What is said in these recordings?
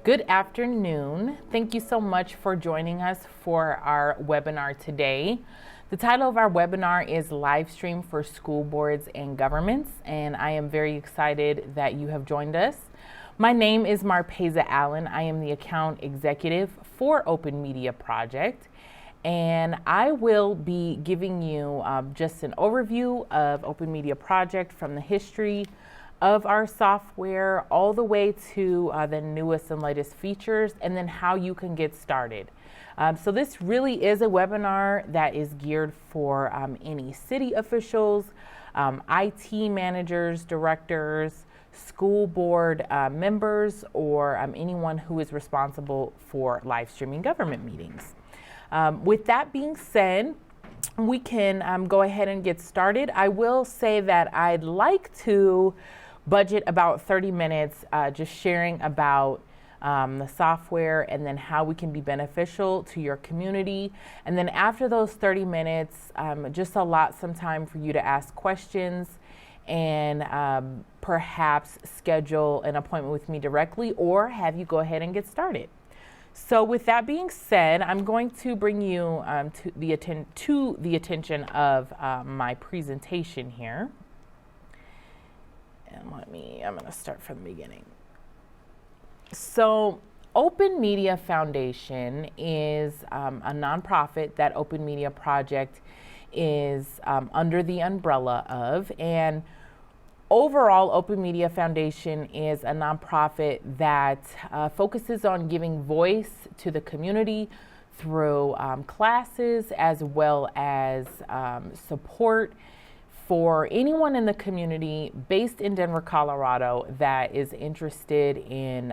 Good afternoon. Thank you so much for joining us for our webinar today. The title of our webinar is Livestream for School Boards and Governments, and I am very excited that you have joined us. My name is Marpeza Allen. I am the account executive for OpenMedia Project, and I will be giving you just an overview of OpenMedia Project from the history of our software all the way to the newest and latest features, and then how you can get started. So this really is a webinar that is geared for any city officials, IT managers, directors, school board members, or anyone who is responsible for live streaming government meetings. With that being said, we can go ahead and get started. I will say that I'd like to budget about 30 minutes just sharing about the software and then how we can be beneficial to your community. And then after those 30 minutes, just allot some time for you to ask questions and perhaps schedule an appointment with me directly or have you go ahead and get started. So with that being said, I'm going to bring you to the attention of my presentation here. And I'm going to start from the beginning. So OpenMedia Foundation is a nonprofit that OpenMedia Project is under the umbrella of. And overall, OpenMedia Foundation is a nonprofit that focuses on giving voice to the community through classes as well as support for anyone in the community based in Denver, Colorado that is interested in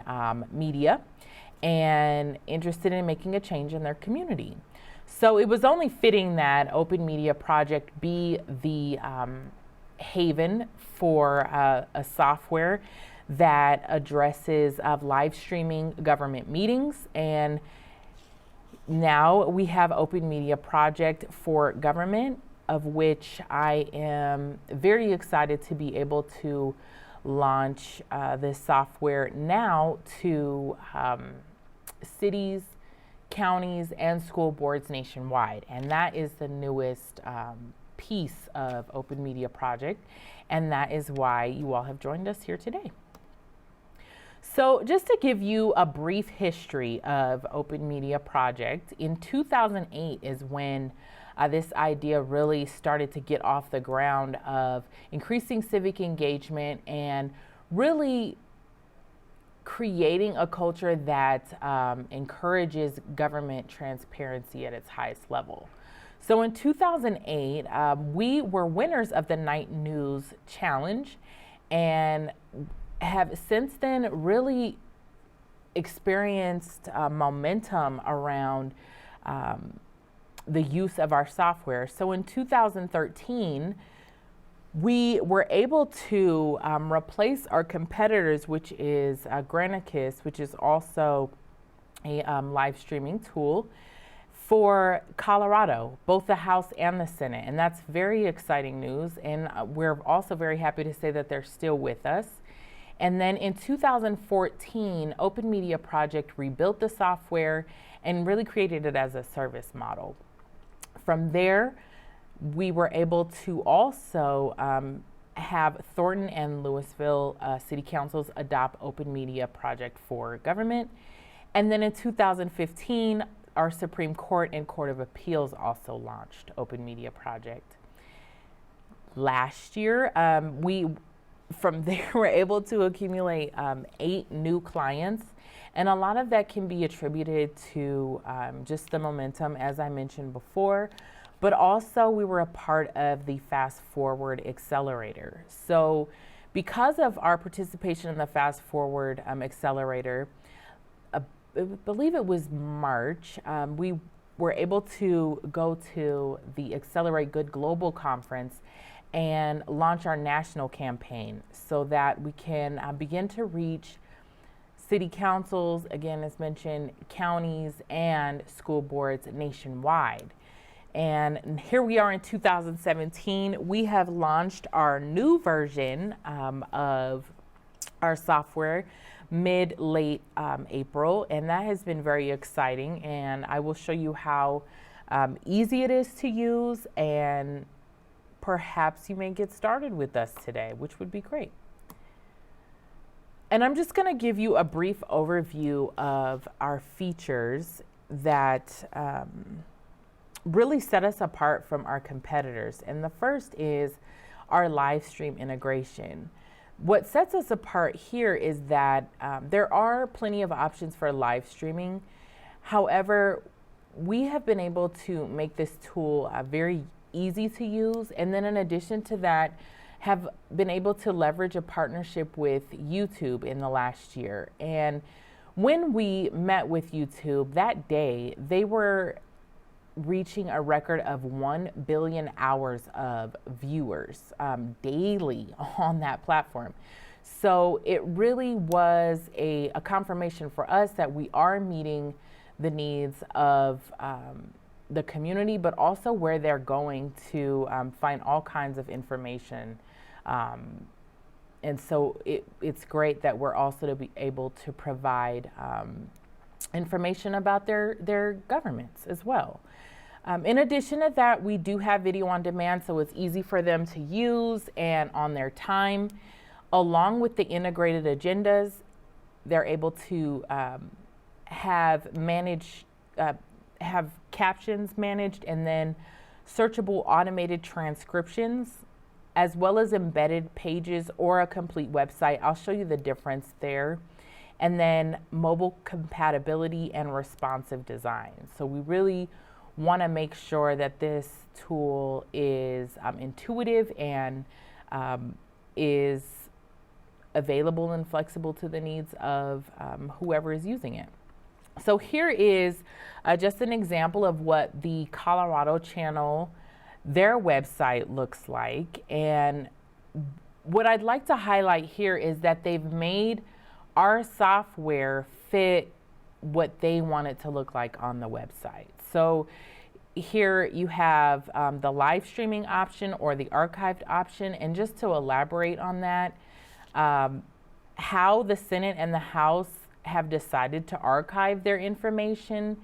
media and interested in making a change in their community. So it was only fitting that OpenMedia Project be the haven for a software that addresses live streaming government meetings. And now we have OpenMedia Project for Government, of which I am very excited to be able to launch this software now to cities, counties, and school boards nationwide. And that is the newest piece of OpenMedia Project, and that is why you all have joined us here today. So just to give you a brief history of OpenMedia Project, in 2008 is when this idea really started to get off the ground of increasing civic engagement and really creating a culture that encourages government transparency at its highest level. So in 2008, we were winners of the Night News Challenge and have since then really experienced momentum around the use of our software. So in 2013, we were able to replace our competitors, which is Granicus, which is also a live streaming tool for Colorado, both the House and the Senate. And that's very exciting news. And we're also very happy to say that they're still with us. And then in 2014, OpenMedia Project rebuilt the software and really created it as a service model. From there, we were able to also have Thornton and Louisville city councils adopt OpenMedia Project for Government. And then in 2015, our Supreme Court and Court of Appeals also launched OpenMedia Project. Last year, from there, we're able to accumulate 8 new clients. And a lot of that can be attributed to just the momentum, as I mentioned before, but also we were a part of the Fast Forward Accelerator. So because of our participation in the Fast Forward Accelerator, I believe it was March, we were able to go to the Accelerate Good Global Conference and launch our national campaign so that we can begin to reach city councils, again, as mentioned, counties, and school boards nationwide. And here we are in 2017. We have launched our new version of our software mid-late April, and that has been very exciting. And I will show you how easy it is to use, and perhaps you may get started with us today, which would be great. And I'm just going to give you a brief overview of our features that really set us apart from our competitors. And the first is our live stream integration. What sets us apart here is that there are plenty of options for live streaming. However, we have been able to make this tool very easy to use. And then in addition to that, have been able to leverage a partnership with YouTube in the last year. And when we met with YouTube that day, they were reaching a record of 1 billion hours of viewers daily on that platform. So it really was a confirmation for us that we are meeting the needs of the community, but also where they're going to find all kinds of information. And so it's great that we're also to be able to provide information about their governments as well. In addition to that, we do have video on demand, so it's easy for them to use and on their time. Along with the integrated agendas, they're able to have captions managed, and then searchable automated transcriptions, as well as embedded pages or a complete website. I'll show you the difference there. And then mobile compatibility and responsive design. So we really want to make sure that this tool is intuitive and is available and flexible to the needs of whoever is using it. So here is just an example of what the Colorado channel, their website looks like. And what I'd like to highlight here is that they've made our software fit what they want it to look like on the website. So here you have the live streaming option or the archived option. And just to elaborate on that, how the Senate and the House have decided to archive their information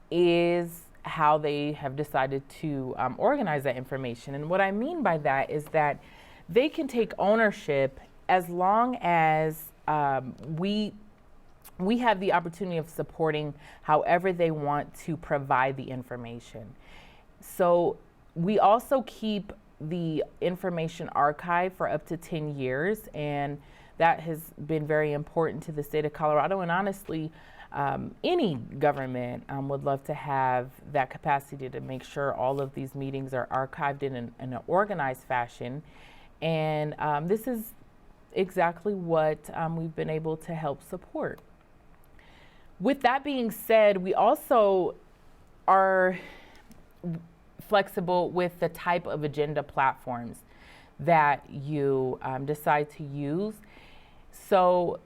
is how they have decided to organize that information. And what I mean by that is that they can take ownership as long as we have the opportunity of supporting however they want to provide the information. So we also keep the information archived for up to 10 years, and that has been very important to the state of Colorado. And honestly, any government would love to have that capacity to make sure all of these meetings are archived in an organized fashion. And this is exactly what we've been able to help support. With that being said, we also are flexible with the type of agenda platforms that you decide to use. So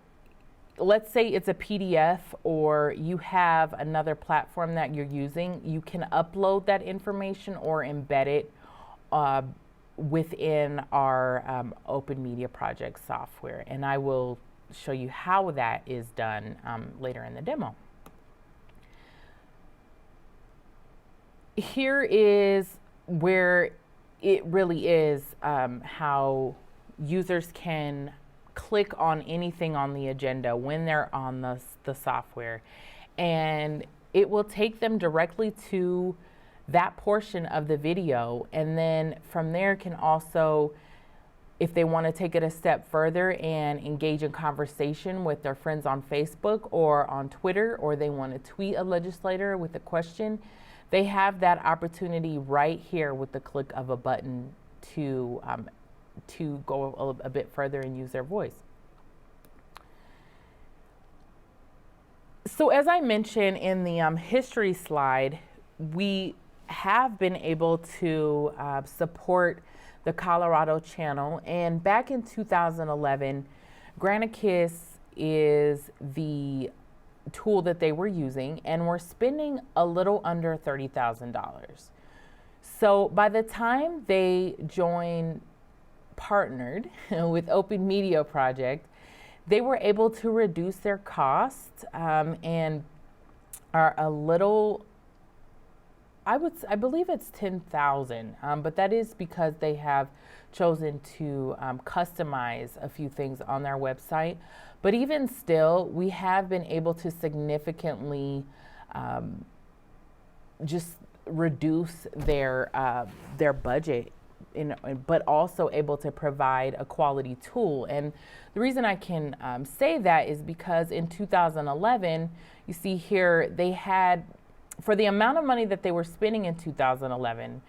let's say it's a PDF or you have another platform that you're using, you can upload that information or embed it within our OpenMedia Project software. And I will show you how that is done later in the demo. Here is where it really is how users can click on anything on the agenda when they're on the software, and it will take them directly to that portion of the video, and then from there can also, if they want to take it a step further and engage in conversation with their friends on Facebook or on Twitter, or they want to tweet a legislator with a question, they have that opportunity right here with the click of a button to go a bit further and use their voice. So as I mentioned in the history slide, we have been able to support the Colorado channel. And back in 2011, Granicus is the tool that they were using, and we're spending a little under $30,000. So by the time they partnered with OpenMedia Project, they were able to reduce their costs and are a little, I believe it's 10,000, but that is because they have chosen to customize a few things on their website. But even still, we have been able to significantly just reduce their budget, but also able to provide a quality tool. And the reason I can say that is because in 2011, you see here, they had, for the amount of money that they were spending in 2011,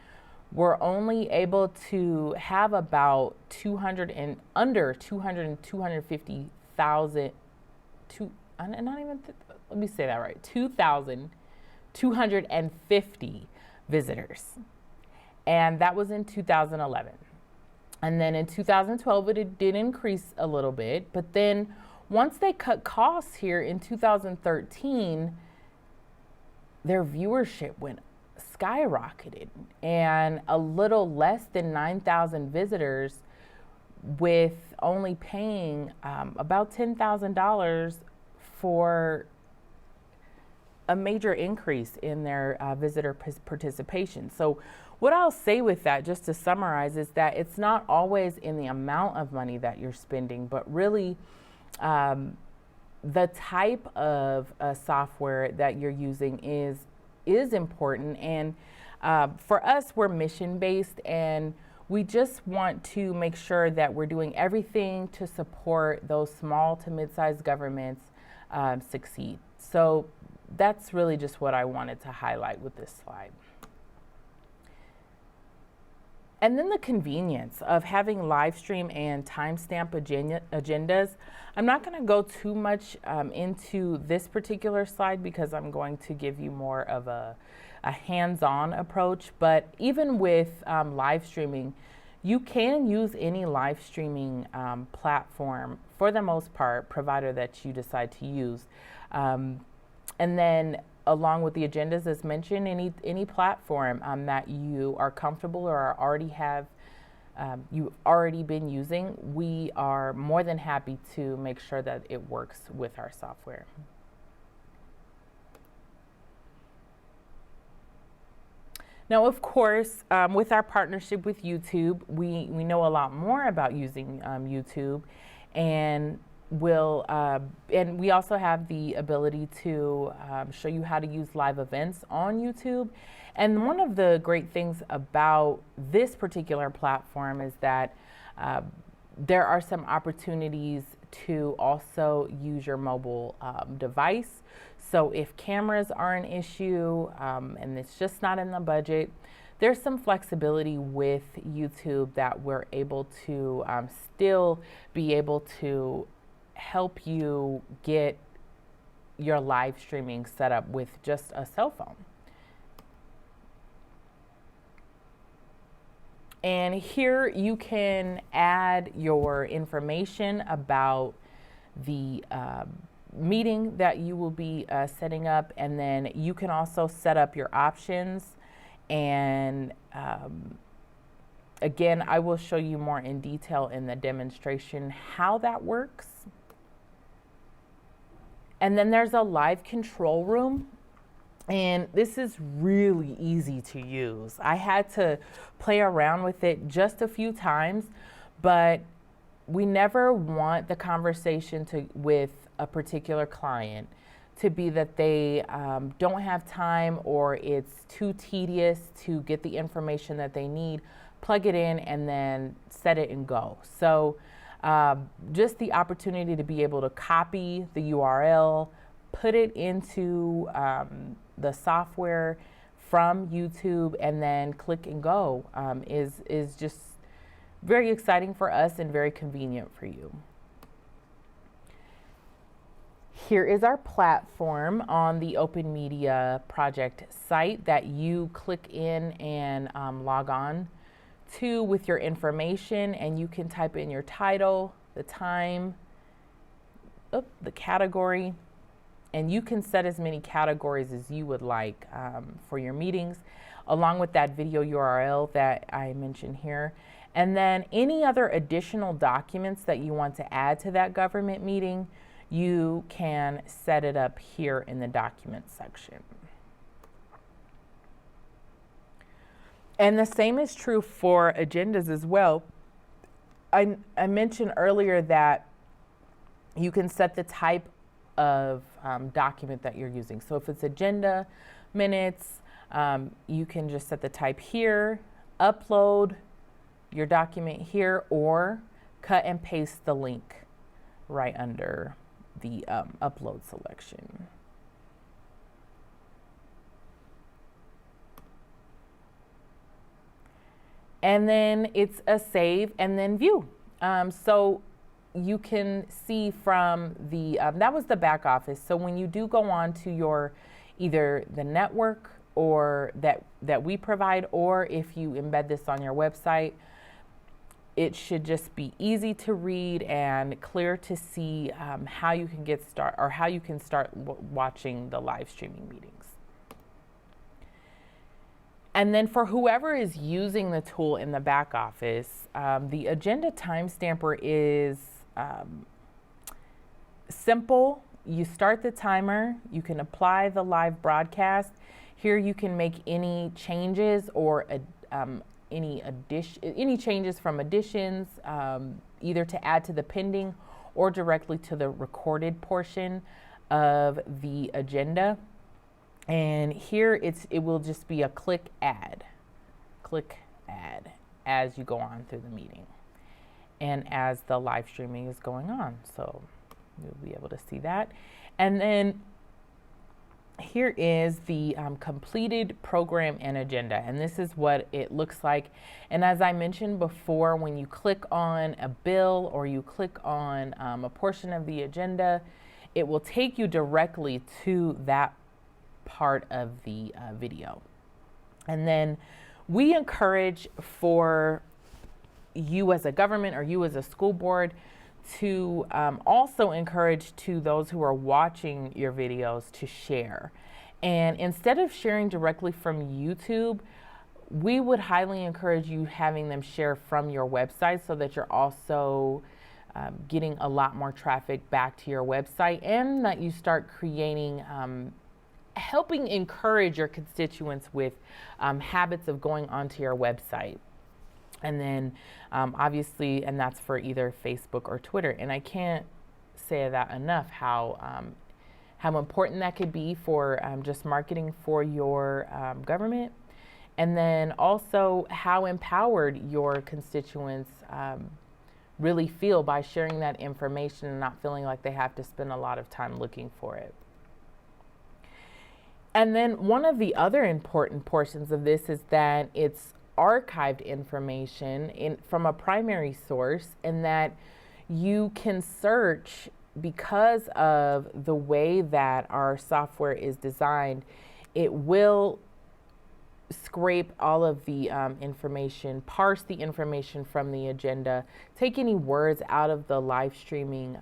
we're only able to have about 200 and under 200 and 250,000, let me say that right, 2,250 visitors. And that was in 2011. And then in 2012, it did increase a little bit. But then once they cut costs here in 2013, their viewership skyrocketed, and a little less than 9,000 visitors, with only paying about $10,000 for a major increase in their visitor participation. So what I'll say with that, just to summarize, is that it's not always in the amount of money that you're spending, but really the type of software that you're using is important. And for us, we're mission-based, and we just want to make sure that we're doing everything to support those small to mid-sized governments succeed. So that's really just what I wanted to highlight with this slide. And then the convenience of having live stream and timestamp agendas. I'm not going to go too much into this particular slide because I'm going to give you more of a hands-on approach. But even with live streaming, you can use any live streaming platform for the most part, provider that you decide to use. And then along with the agendas, as mentioned, any platform that you are comfortable or you've already been using, we are more than happy to make sure that it works with our software. Now, of course, with our partnership with YouTube, we know a lot more about using YouTube, and and we also have the ability to show you how to use live events on YouTube. And one of the great things about this particular platform is that there are some opportunities to also use your mobile device. So if cameras are an issue and it's just not in the budget, there's some flexibility with YouTube that we're able to still be able to help you get your live streaming set up with just a cell phone. And here you can add your information about the meeting that you will be setting up, and then you can also set up your options. And again, I will show you more in detail in the demonstration how that works. And then there's a live control room, and this is really easy to use. I had to play around with it just a few times, but we never want the conversation with a particular client to be that they don't have time or it's too tedious to get the information that they need, plug it in, and then set it and go. So just the opportunity to be able to copy the URL, put it into the software from YouTube, and then click and go is just very exciting for us and very convenient for you. Here is our platform on the OpenMedia Project site that you click in and log on to with your information, and you can type in your title, the time, the category, and you can set as many categories as you would like for your meetings, along with that video URL that I mentioned here. And then any other additional documents that you want to add to that government meeting, you can set it up here in the documents section. And the same is true for agendas as well. I mentioned earlier that you can set the type of document that you're using. So if it's agenda, minutes, you can just set the type here, upload your document here, or cut and paste the link right under the upload selection. And then it's a save and then view. So you can see from the, that was the back office. So when you do go on to your, either the network or that we provide, or if you embed this on your website, it should just be easy to read and clear to see how you can get started, or how you can start watching the live streaming meetings. And then for whoever is using the tool in the back office, the agenda timestamper is simple. You start the timer, you can apply the live broadcast. Here you can make any changes or any changes from additions, either to add to the pending or directly to the recorded portion of the agenda. And here it will just be a click add as you go on through the meeting and as the live streaming is going on. So you'll be able to see that. And then here is the completed program and agenda, and this is what it looks like. And as I mentioned before, when you click on a bill or you click on a portion of the agenda, it will take you directly to that part of the video. And then we encourage for you as a government or you as a school board to also encourage to those who are watching your videos to share. And instead of sharing directly from YouTube, we would highly encourage you having them share from your website, so that you're also getting a lot more traffic back to your website, and that you start creating, helping encourage your constituents with habits of going onto your website. And then obviously, and that's for either Facebook or Twitter. And I can't say that enough, how important that could be for just marketing for your government. And then also how empowered your constituents really feel by sharing that information and not feeling like they have to spend a lot of time looking for it. And then one of the other important portions of this is that it's archived information from a primary source, and that you can search, because of the way that our software is designed, it will scrape all of the information, parse the information from the agenda, take any words out of the live streaming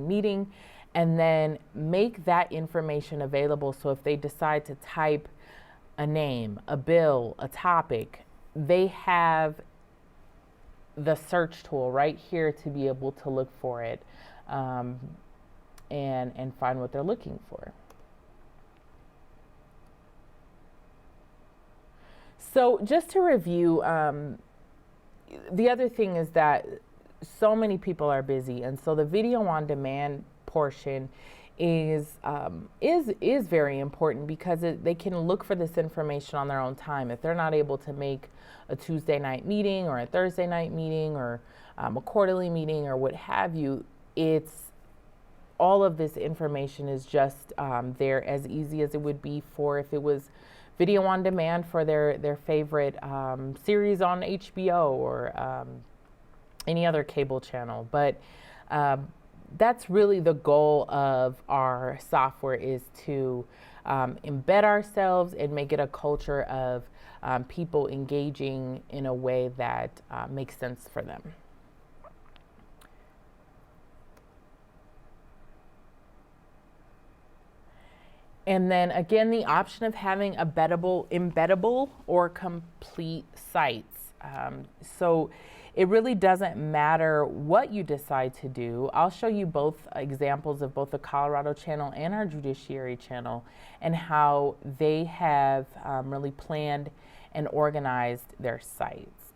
meeting, and then make that information available. So if they decide to type a name, a bill, a topic, they have the search tool right here to be able to look for it and find what they're looking for. So just to review, the other thing is that so many people are busy, and so the video on demand portion is very important, because they can look for this information on their own time. If they're not able to make a Tuesday night meeting or a Thursday night meeting or a quarterly meeting or what have you, it's all of this information is just there, as easy as it would be for if it was video on demand for their favorite series on HBO or any other cable channel. But that's really the goal of our software, is to embed ourselves and make it a culture of people engaging in a way that makes sense for them. And then again, the option of having embeddable or complete sites. So it really doesn't matter what you decide to do. I'll show you both examples of both the Colorado channel and our judiciary channel and how they have really planned and organized their sites.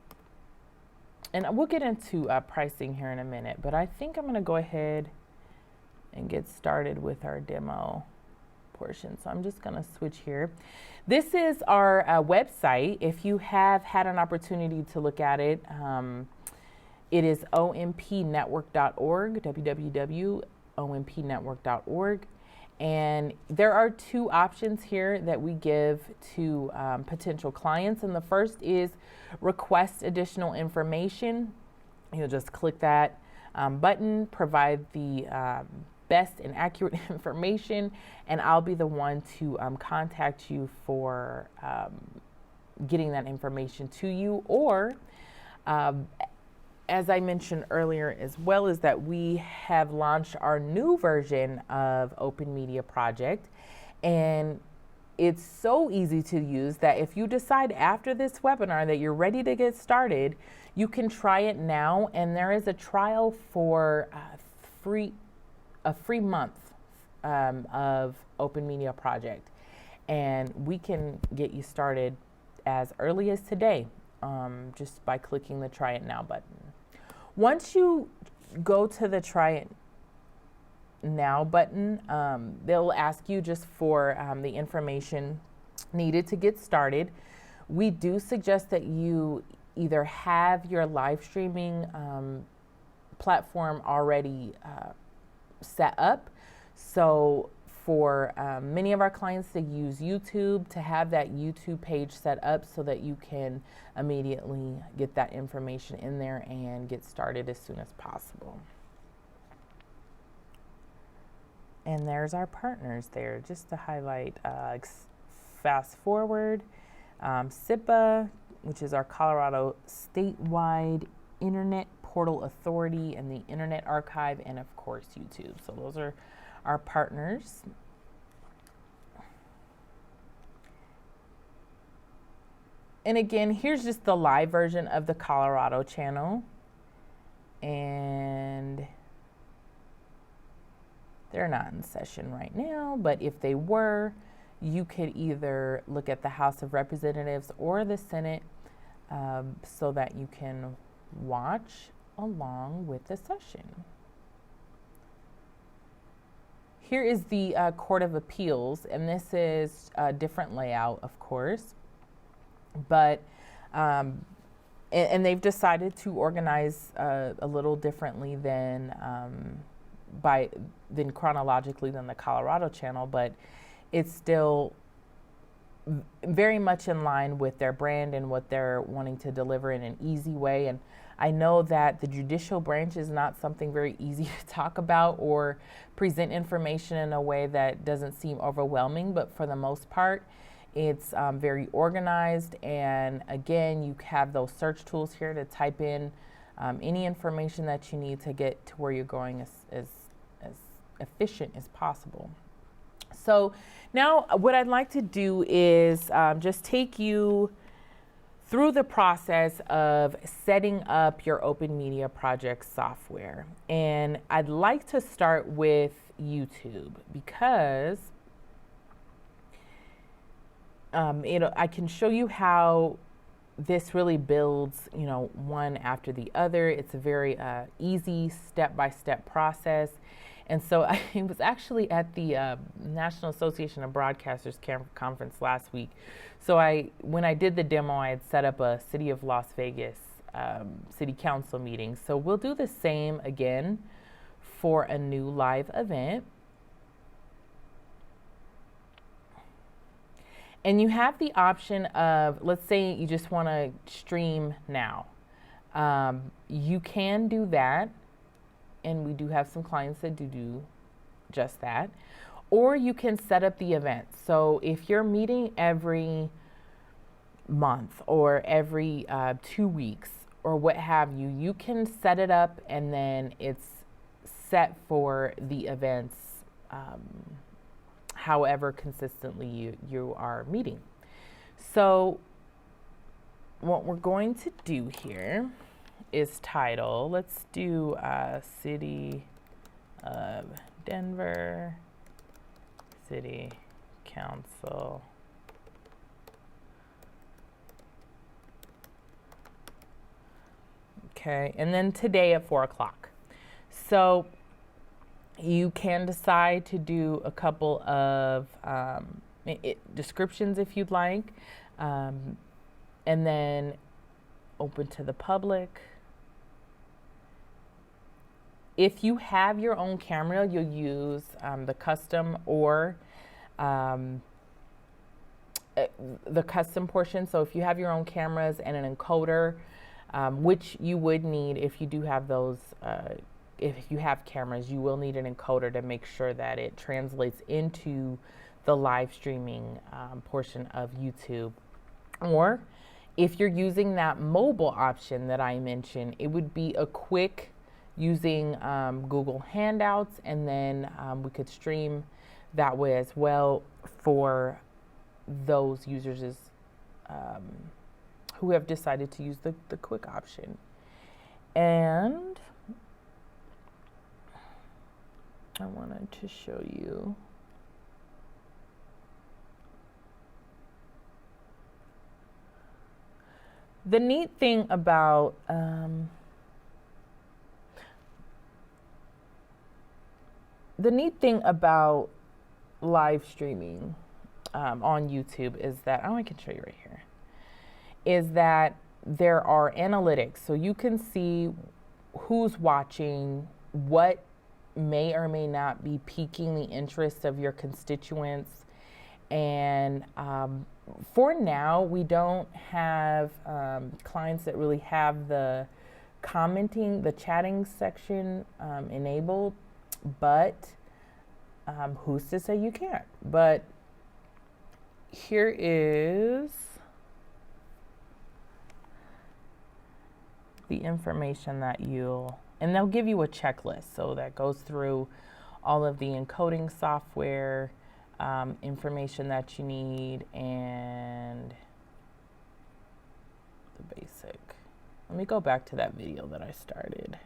And we'll get into pricing here in a minute, but I think I'm going to go ahead and get started with our demo portion. So I'm just going to switch here. This is our website. If you have had an opportunity to look at it, it is ompnetwork.org, www.ompnetwork.org. And there are two options here that we give to potential clients. And the first is request additional information. You'll just click that button, provide the best and accurate information, and I'll be the one to contact you for getting that information to you. Or as I mentioned earlier as well, is that we have launched our new version of OpenMedia Project, and it's so easy to use that if you decide after this webinar that you're ready to get started, you can try it now, and there is a trial for a free month of OpenMedia Project, and we can get you started as early as today just by clicking the Try It Now button. Once you go to the Try It Now button, they'll ask you just for the information needed to get started. We do suggest that you either have your live streaming platform already set up. So for many of our clients, they use YouTube, to have that YouTube page set up so that you can immediately get that information in there and get started as soon as possible. And there's our partners there, just to highlight Fast Forward, SIPA, which is our Colorado statewide Internet Portal Authority, and the Internet Archive, and of course YouTube. So those are our partners. And again, here's just the live version of the Colorado channel. And they're not in session right now, but if they were, you could either look at the House of Representatives or the Senate so that you can watch along with the session. Here is the Court of Appeals, and this is a different layout, of course, but and they've decided to organize a little differently than chronologically than the Colorado channel, but it's still very much in line with their brand and what they're wanting to deliver in an easy way. And I know that the judicial branch is not something very easy to talk about or present information in a way that doesn't seem overwhelming, but for the most part, it's very organized. And again, you have those search tools here to type in any information that you need to get to where you're going as efficient as possible. So now what I'd like to do is just take you through the process of setting up your OpenMedia Project software. And I'd like to start with YouTube because I can show you how this really builds, one after the other. It's a very easy step-by-step process. And so I was actually at the National Association of Broadcasters conference last week. So when I did the demo, I had set up a City of Las Vegas City Council meeting. So we'll do the same again for a new live event. And you have the option of, let's say you just want to stream now. You can do that. And we do have some clients that do just that. Or you can set up the event. So if you're meeting every month or every 2 weeks or what have you, you can set it up and then it's set for the events however consistently you are meeting. So what we're going to do here is title. Let's do City of Denver, City Council. Okay, and then today at 4 o'clock. So you can decide to do a couple of descriptions if you'd like, and then open to the public. If you have your own camera, you'll use the custom or the custom portion. So if you have your own cameras and an encoder, which you would need if you do have those, if you have cameras, you will need an encoder to make sure that it translates into the live streaming portion of YouTube. Or if you're using that mobile option that I mentioned, it would be a quick using Google Handouts, and then we could stream that way as well for those users who have decided to use the quick option. And I wanted to show you the neat thing about live streaming on YouTube is that, I can show you right here, is that there are analytics. So you can see who's watching, what may or may not be piquing the interest of your constituents. And for now, we don't have clients that really have the commenting, the chatting section enabled, but who's to say you can't? But here is the information that and they'll give you a checklist. So that goes through all of the encoding software, information that you need, and the basic. Let me go back to that video that I started.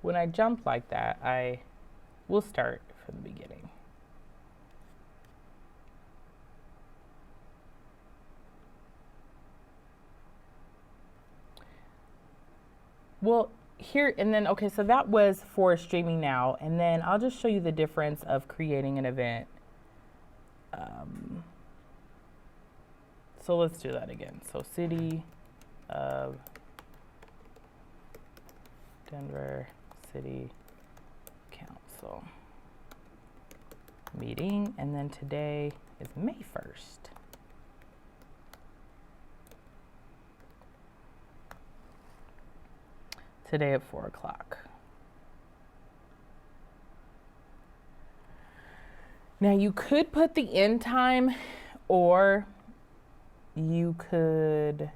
When I jump like that, I will start from the beginning. Well, here, and then, okay, so that was for streaming now, and then I'll just show you the difference of creating an event. So let's do that again. So City of Denver City Council meeting, and then today is May 1st. Today at 4 o'clock. Now you could put the end time, or you could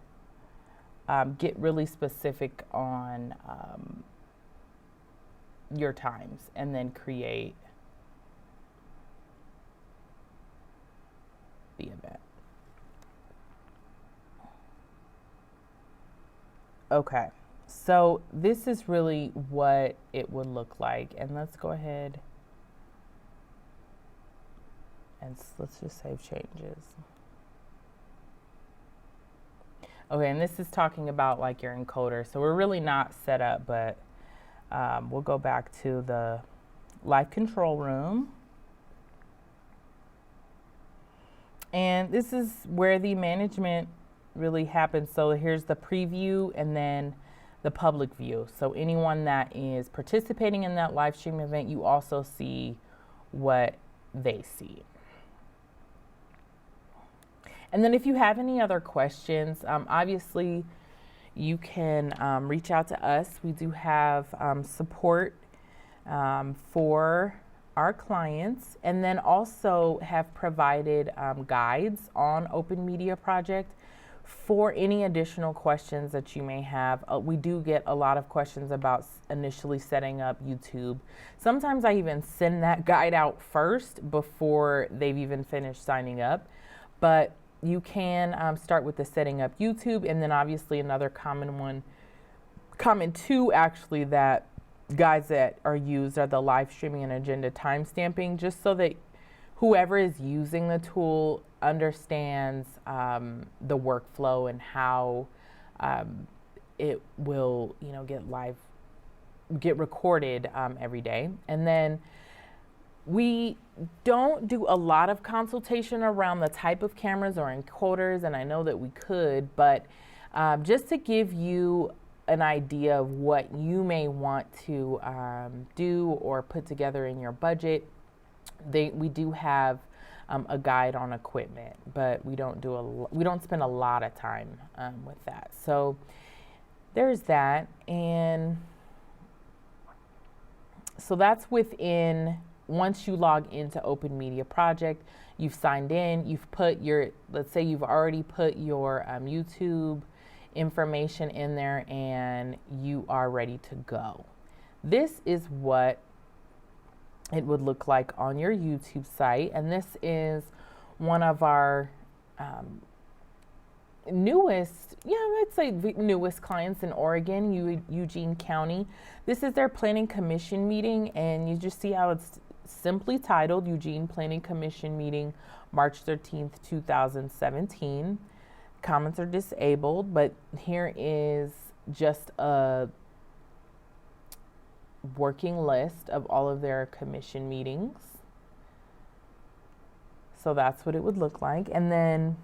get really specific on your times and then create the event. Okay, so this is really what it would look like, and let's go ahead and let's just save changes. Okay, and this is talking about like your encoder. So we're really not set up, but we'll go back to the live control room. And this is where the management really happens. So here's the preview and then the public view. So anyone that is participating in that live stream event, you also see what they see. And then if you have any other questions, obviously you can reach out to us. We do have support for our clients, and then also have provided guides on OpenMedia Project for any additional questions that you may have. We do get a lot of questions about initially setting up YouTube. Sometimes I even send that guide out first before they've even finished signing up. But you can start with the setting up YouTube, and then obviously another common two actually that guides that are used are the live streaming and agenda timestamping, just so that whoever is using the tool understands the workflow and how it will, get recorded every day. And then we don't do a lot of consultation around the type of cameras or encoders, and I know that we could, but just to give you an idea of what you may want to do or put together in your budget, we do have a guide on equipment, but we don't spend a lot of time with that. So there's that, and so that's within. Once you log into OpenMedia Project, you've signed in, you've put let's say you've already put your YouTube information in there, and you are ready to go. This is what it would look like on your YouTube site, and this is one of our newest clients in Oregon, Eugene County. This is their Planning Commission meeting, and you just see how it's simply titled Eugene Planning Commission Meeting, March 13th, 2017. Comments are disabled, but here is just a working list of all of their commission meetings. So that's what it would look like. And then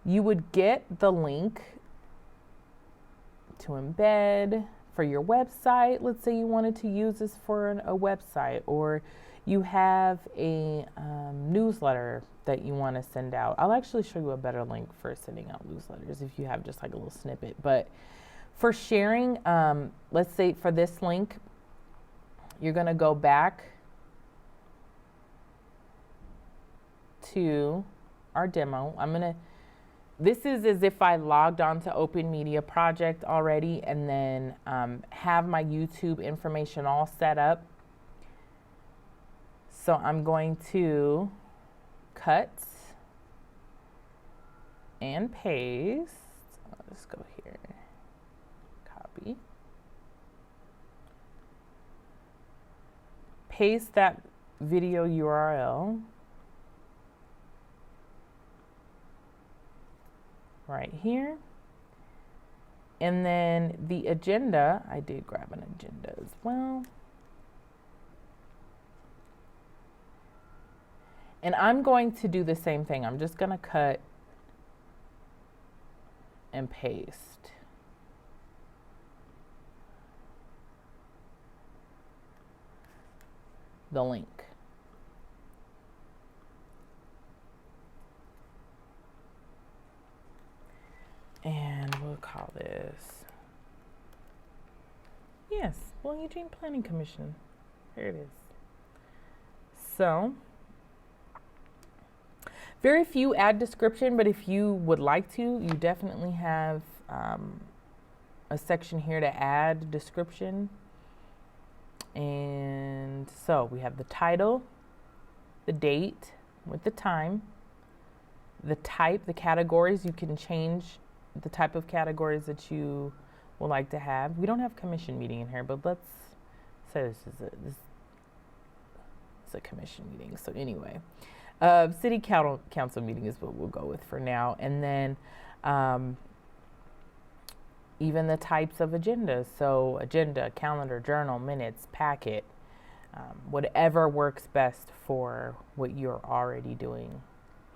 you would get the link to embed for your website. Let's say you wanted to use this for a website, or you have a newsletter that you want to send out. I'll actually show you a better link for sending out newsletters if you have just like a little snippet. But for sharing, let's say for this link, you're going to go back to our demo. This is as if I logged on to OpenMedia Project already, and then have my YouTube information all set up. So I'm going to cut and paste. Let's go here, copy, paste that video URL right here. And then the agenda, I did grab an agenda as well. And I'm going to do the same thing. I'm just going to cut and paste. The link. And we'll call this, Eugene Planning Commission. Here it is. So, very few add description, but if you would like to, you definitely have a section here to add description. And so we have the title, the date with the time, the type, the categories. You can change the type of categories that you would like to have. We don't have commission meeting in here, but let's say this is a commission meeting. So anyway, city council meeting is what we'll go with for now. And then even the types of agendas. So agenda, calendar, journal, minutes, packet, whatever works best for what you're already doing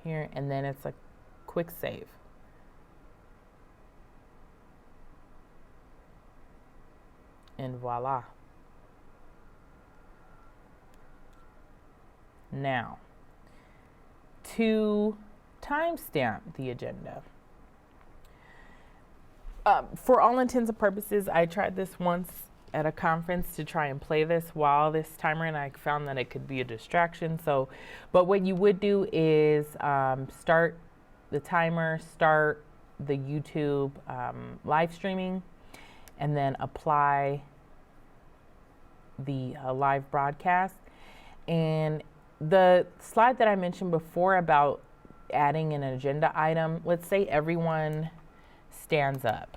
here. And then it's a quick save. And voila. Now, to timestamp the agenda, For all intents and purposes, I tried this once at a conference to try and play this while this timer, and I found that it could be a distraction. So, but what you would do is start the timer, start the YouTube live streaming, and then apply the live broadcast. And the slide that I mentioned before about adding an agenda item, let's say everyone stands up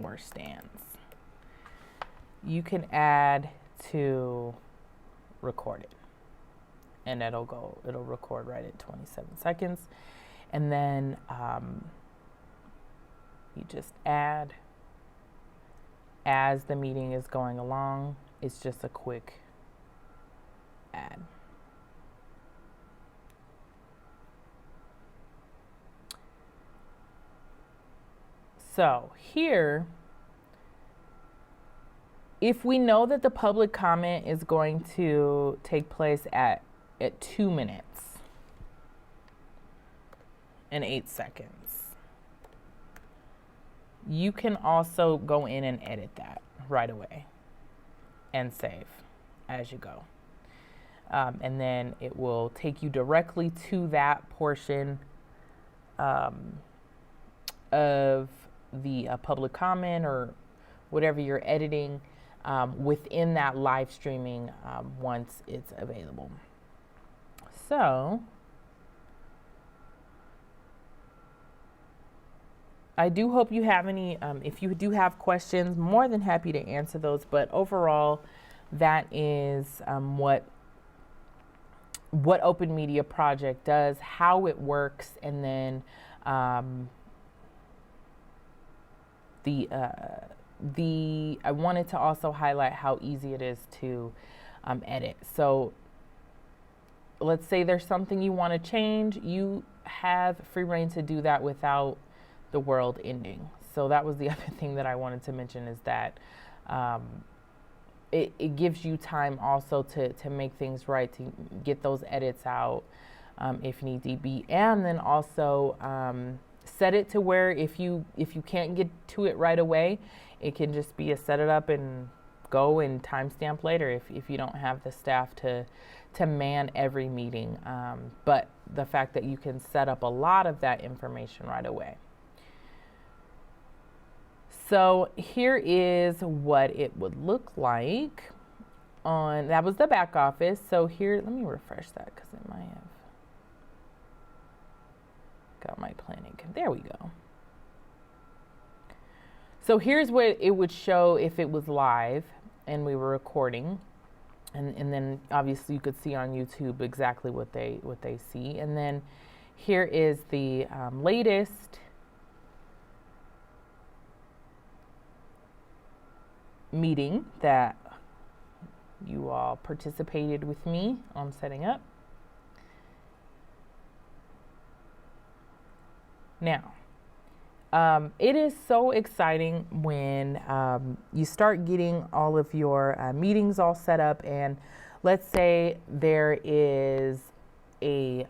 or stands. You can add to record it, and it'll record right at 27 seconds. And then you just add as the meeting is going along. It's just a quick add. So here, if we know that the public comment is going to take place at 2 minutes and 8 seconds, you can also go in and edit that right away and save as you go. And then it will take you directly to that portion of the public comment or whatever you're editing within that live streaming once it's available. So I do hope you have any, if you do have questions, more than happy to answer those. But overall, that is what OpenMedia Project does, how it works, and then I wanted to also highlight how easy it is to edit. So let's say there's something you want to change, you have free reign to do that without the world ending. So that was the other thing that I wanted to mention, is that it gives you time also to make things right, to get those edits out if need be, and then also set it to where if you can't get to it right away, it can just be a set it up and go and timestamp later if you don't have the staff to man every meeting. But the fact that you can set up a lot of that information right away. So here is what it would look like on, that was the back office. So here, let me refresh that because it might have got my planning. There we go. So here's what it would show if it was live and we were recording. And then obviously you could see on YouTube exactly what they see. And then here is the latest meeting that you all participated with me on setting up. Now, it is so exciting when you start getting all of your meetings all set up, and let's say there is a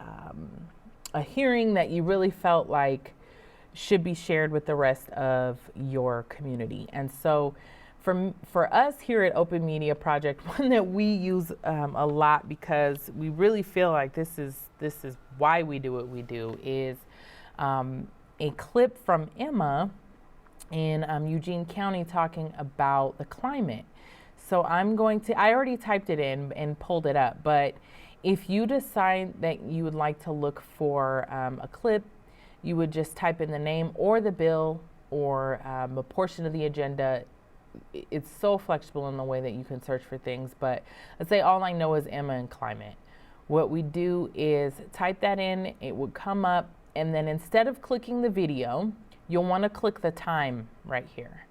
hearing that you really felt like should be shared with the rest of your community. And so for us here at OpenMedia Project, one that we use a lot because we really feel like this is why we do what we do, is a clip from Emma in Eugene County talking about the climate. So I already typed it in and pulled it up, but if you decide that you would like to look for a clip, you would just type in the name or the bill or a portion of the agenda. It's so flexible in the way that you can search for things, but let's say all I know is Emma and climate. What we do is type that in, it would come up, and then instead of clicking the video, you'll want to click the time right here.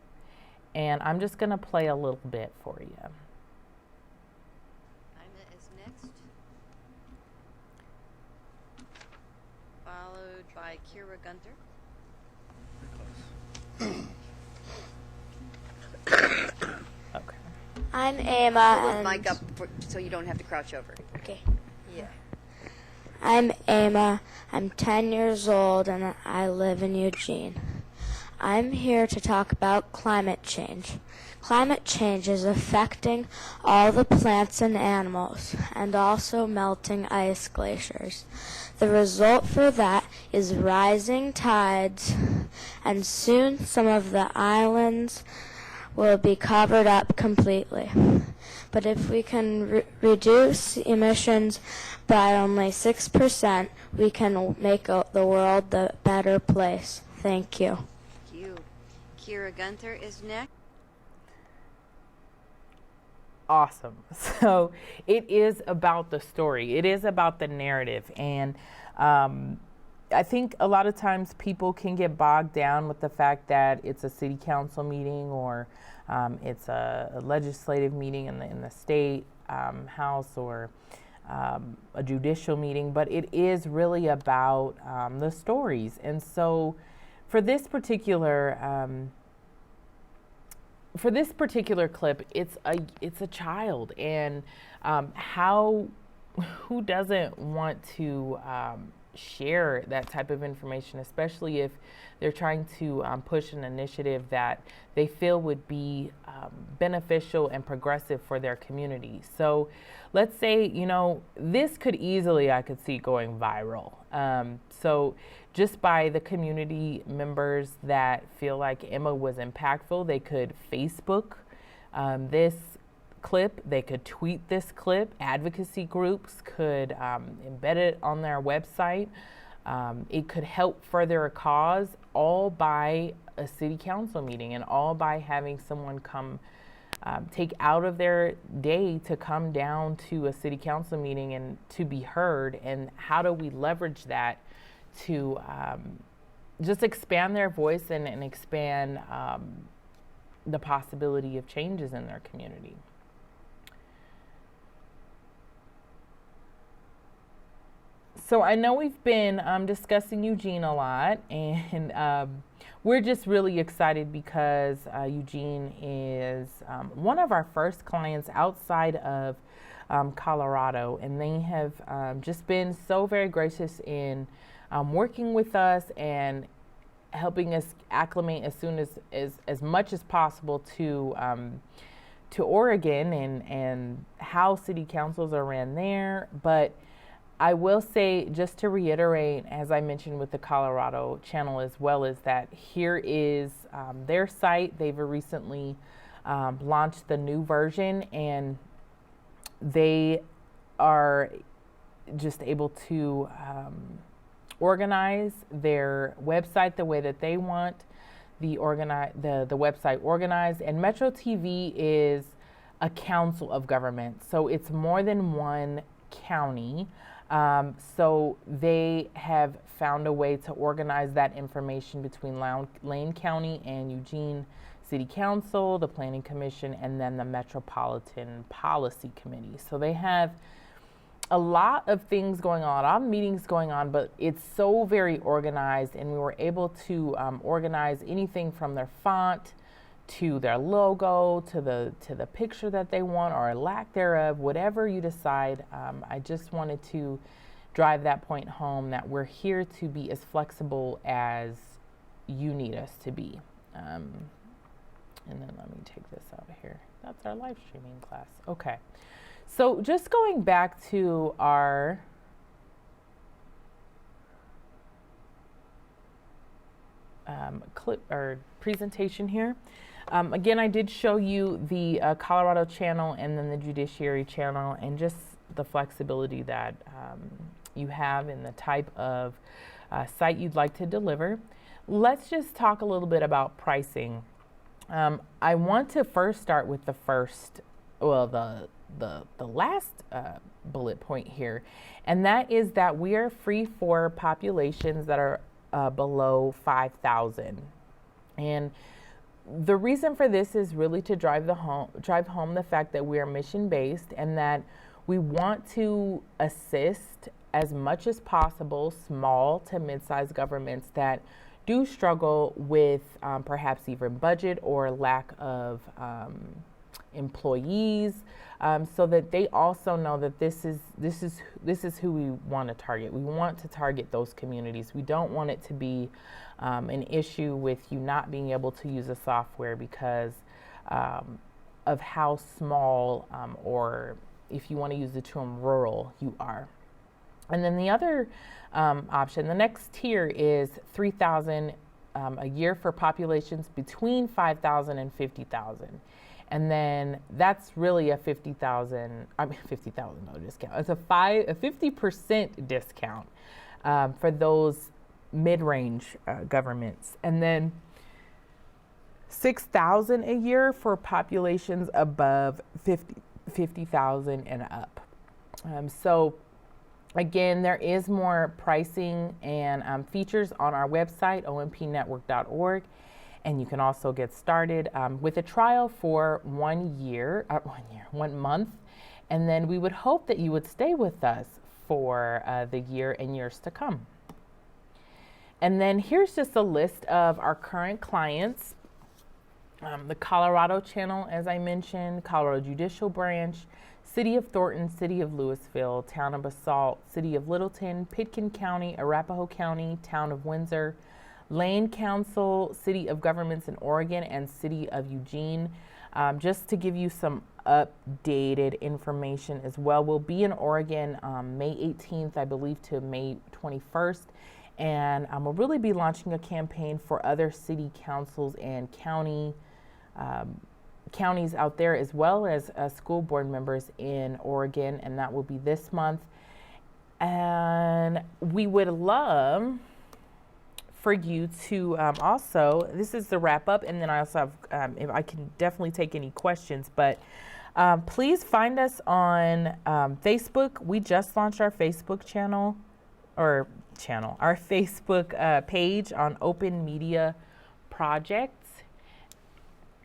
And I'm just going to play a little bit for you. Ina is next, followed by Kira Gunter. Okay. I'm Emma. Hold the mic up so you don't have to crouch over. Okay. Yeah. I'm Emma. I'm 10 years old and I live in Eugene. I'm here to talk about climate change. Climate change is affecting all the plants and animals and also melting ice glaciers. The result for that is rising tides, and soon some of the islands will be covered up completely. But if we can reduce emissions by only 6%, we can make the world a better place. Thank you. Thank you. Kira Gunter is next. Awesome. So it is about the story. It is about the narrative. And I think a lot of times people can get bogged down with the fact that it's a city council meeting or it's a legislative meeting in the state house or a judicial meeting, but it is really about the stories. And so for this particular clip, it's a child, and who doesn't want to share that type of information, especially if they're trying to push an initiative that they feel would be beneficial and progressive for their community. So let's say, this could easily, I could see going viral. So just by the community members that feel like Emma was impactful, they could Facebook this clip, they could tweet this clip, advocacy groups could embed it on their website. It could help further a cause, all by a city council meeting and all by having someone come take out of their day to come down to a city council meeting and to be heard. And how do we leverage that to just expand their voice and expand the possibility of changes in their community? So I know we've been discussing Eugene a lot, and we're just really excited because Eugene is one of our first clients outside of Colorado, and they have just been so very gracious in working with us and helping us acclimate as much as possible to Oregon and how city councils are ran there. But I will say, just to reiterate, as I mentioned with the Colorado channel as well, is that here is their site. They've recently launched the new version, and they are just able to organize their website the way that they want the website organized. And Metro TV is a council of government, so it's more than one county. So they have found a way to organize that information between Lane County and Eugene City Council, the Planning Commission, and then the Metropolitan Policy Committee. So they have a lot of things going on, a lot of meetings going on, but it's so very organized, and we were able to organize anything from their font to their logo, to the picture that they want or lack thereof, whatever you decide. I just wanted to drive that point home, that we're here to be as flexible as you need us to be. And then let me take this out of here. That's our live streaming class. Okay. So just going back to our clip or presentation here. Again, I did show you the Colorado channel and then the Judiciary channel, and just the flexibility that you have in the type of site you'd like to deliver. Let's just talk a little bit about pricing. I want to first start with the last bullet point here, and that is that we are free for populations that are below 5,000. And the reason for this is really to drive home the fact that we are mission-based, and that we want to assist as much as possible small to mid-sized governments that do struggle with perhaps even budget or lack of employees, so that they also know that this is who we want to target. We want to target those communities. We don't want it to be an issue with you not being able to use a software because of how small or if you want to use the term rural you are. And then the other option, the next tier is $3,000 a year for populations between 5,000 and 50,000. And then that's really a $50,000 discount. It's a 50% discount for those mid-range governments. And then $6,000 a year for populations above 50,000 and up. So again, there is more pricing and features on our website, ompnetwork.org. And you can also get started with a trial for 1 month. And then we would hope that you would stay with us for the year and years to come. And then here's just a list of our current clients. The Colorado channel, as I mentioned, Colorado Judicial Branch, City of Thornton, City of Louisville, Town of Basalt, City of Littleton, Pitkin County, Arapahoe County, Town of Windsor, Lane Council, City of Governments in Oregon, and City of Eugene. Just to give you some updated information as well, we'll be in Oregon May 18th, I believe, to May 21st. And we'll really be launching a campaign for other city councils and counties out there, as well as school board members in Oregon, and that will be this month. And we would love for you to also, this is the wrap up, and then I also have, if I can definitely take any questions, but please find us on Facebook. We just launched our Facebook our Facebook page on OpenMedia Project.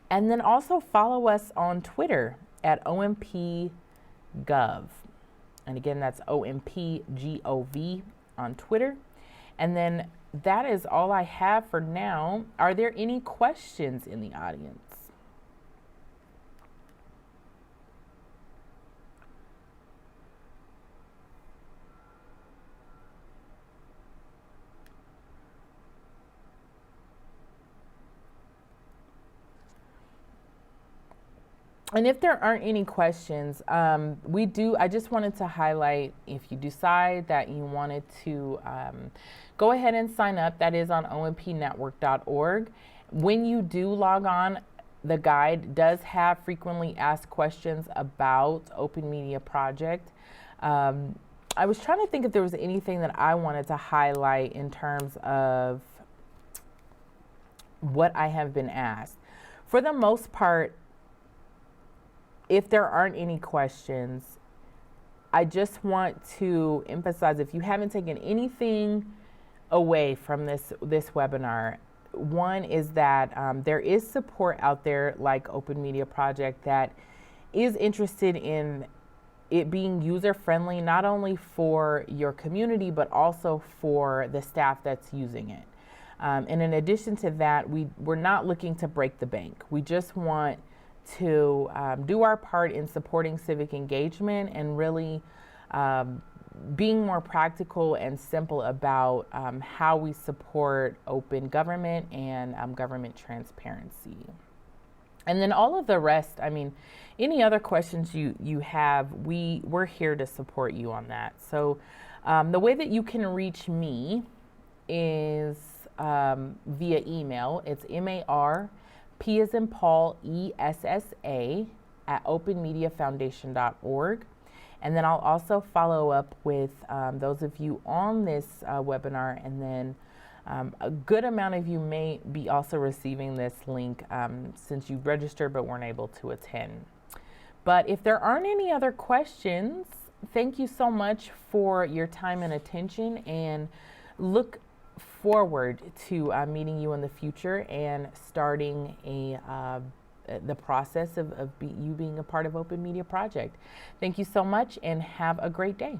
And then also follow us on Twitter at OMPGov. And again, that's OMPGOV on Twitter. And then that is all I have for now. Are there any questions in the audience? And if there aren't any questions, I just wanted to highlight, if you decide that you wanted to go ahead and sign up, that is on ompnetwork.org. When you do log on, the guide does have frequently asked questions about OpenMedia Project. I was trying to think if there was anything that I wanted to highlight in terms of what I have been asked. For the most part, if there aren't any questions, I just want to emphasize, if you haven't taken anything away from this webinar, one is that there is support out there like OpenMedia Project that is interested in it being user-friendly, not only for your community, but also for the staff that's using it. And in addition to that, we're not looking to break the bank. We just want to do our part in supporting civic engagement and really being more practical and simple about how we support open government and government transparency. And then all of the rest, I mean, any other questions you have, we're here to support you on that. So the way that you can reach me is via email. It's P as in Paul, ESSA at openmediafoundation.org. And then I'll also follow up with those of you on this webinar, and then a good amount of you may be also receiving this link since you registered but weren't able to attend. But if there aren't any other questions, thank you so much for your time and attention, and look forward to meeting you in the future and starting the process of you being a part of OpenMedia Project. Thank you so much, and have a great day.